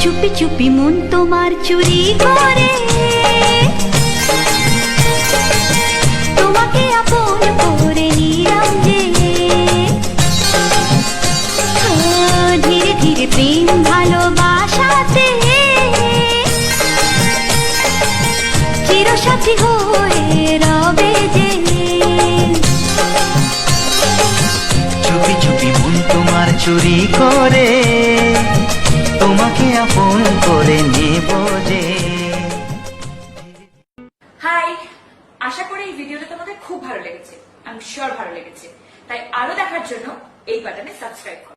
চুপি চুপি মন তোমার চুরি করে তোমাকে আপন করে নিলাম যে। ধীরে ধীরে প্রেম ভালোবাসাতে চিরসাথী হয়ে রবে যে। চুপি চুপি মন তোমার চুরি করে তোমাকে আপন করে নেব যে। হাই, আশা করি এই ভিডিওটা তোমাদের খুব ভালো লেগেছে। আমি শিওর ভালো লেগেছে, তাই আরো দেখার জন্য এই বাটনে সাবস্ক্রাইব করো।